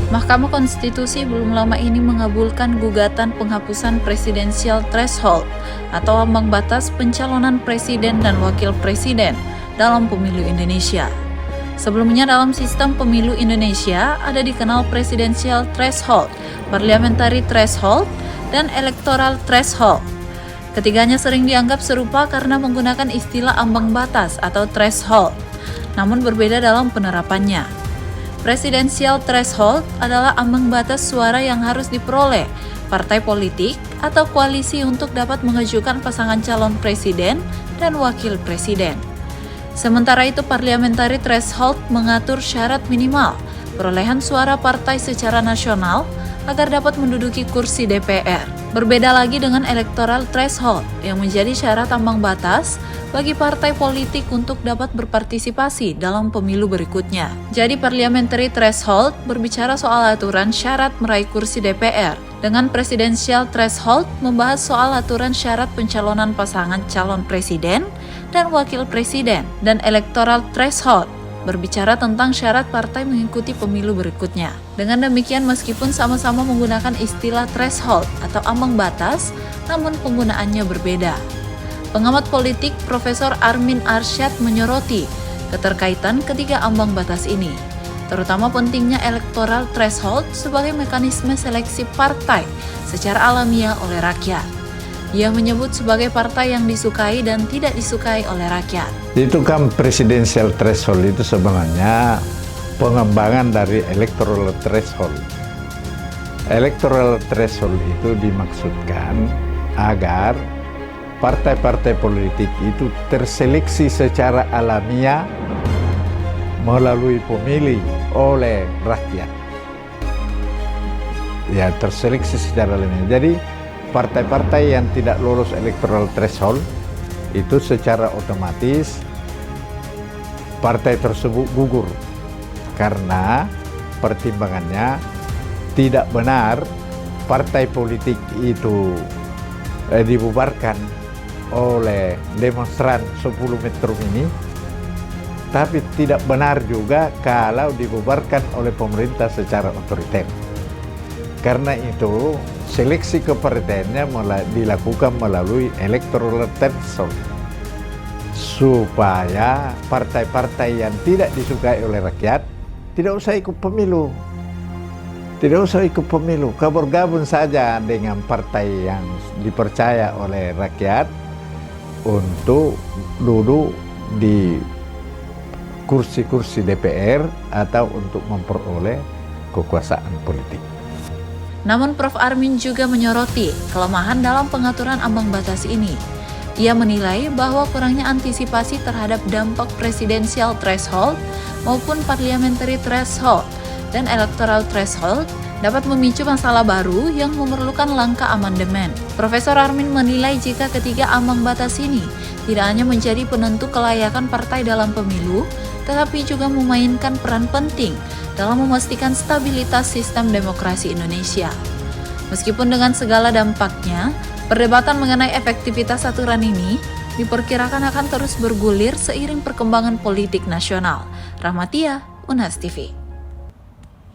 Mahkamah Konstitusi belum lama ini mengabulkan gugatan penghapusan presidensial threshold atau ambang batas pencalonan presiden dan wakil presiden dalam pemilu Indonesia. Sebelumnya dalam sistem pemilu Indonesia ada dikenal presidensial threshold, parliamentary threshold, dan electoral threshold. Ketiganya sering dianggap serupa karena menggunakan istilah ambang batas atau threshold, namun berbeda dalam penerapannya. Presidensial threshold adalah ambang batas suara yang harus diperoleh partai politik atau koalisi untuk dapat mengajukan pasangan calon presiden dan wakil presiden. Sementara itu, parliamentary threshold mengatur syarat minimal perolehan suara partai secara nasional agar dapat menduduki kursi DPR. Berbeda lagi dengan electoral threshold yang menjadi syarat ambang batas bagi partai politik untuk dapat berpartisipasi dalam pemilu berikutnya. Jadi parliamentary threshold berbicara soal aturan syarat meraih kursi DPR, dengan presidential threshold membahas soal aturan syarat pencalonan pasangan calon presiden dan wakil presiden, dan electoral threshold berbicara tentang syarat partai mengikuti pemilu berikutnya. Dengan demikian, meskipun sama-sama menggunakan istilah threshold atau ambang batas, namun penggunaannya berbeda. Pengamat politik Profesor Armin Arsyad menyoroti keterkaitan ketiga ambang batas ini, terutama pentingnya electoral threshold sebagai mekanisme seleksi partai secara alamiah oleh rakyat. Ia menyebut sebagai partai yang disukai dan tidak disukai oleh rakyat. Itu kan presidensial threshold itu sebenarnya pengembangan dari electoral threshold. Electoral threshold itu dimaksudkan agar partai-partai politik itu terseleksi secara alamiah melalui pemilih oleh rakyat. Ya, terseleksi secara alamiah. Jadi partai-partai yang tidak lolos electoral threshold itu secara otomatis partai tersebut gugur karena pertimbangannya tidak benar partai politik itu dibubarkan oleh demonstran 10 Metro Mini, tapi tidak benar juga kalau dibubarkan oleh pemerintah secara otoriter. Karena itu seleksi kepartaiannya dilakukan melalui electoral threshold supaya partai-partai yang tidak disukai oleh rakyat tidak usah ikut pemilu. Tidak usah ikut pemilu, bergabung saja dengan partai yang dipercaya oleh rakyat untuk duduk di kursi-kursi DPR atau untuk memperoleh kekuasaan politik. Namun Prof. Armin juga menyoroti kelemahan dalam pengaturan ambang batas ini. Ia menilai bahwa kurangnya antisipasi terhadap dampak presidensial threshold maupun parliamentary threshold dan electoral threshold dapat memicu masalah baru yang memerlukan langkah amandemen. Profesor Armin menilai jika ketiga ambang batas ini tidak hanya menjadi penentu kelayakan partai dalam pemilu, tetapi juga memainkan peran penting dalam memastikan stabilitas sistem demokrasi Indonesia. Meskipun dengan segala dampaknya, perdebatan mengenai efektivitas aturan ini diperkirakan akan terus bergulir seiring perkembangan politik nasional. Rahmatia, Unas TV.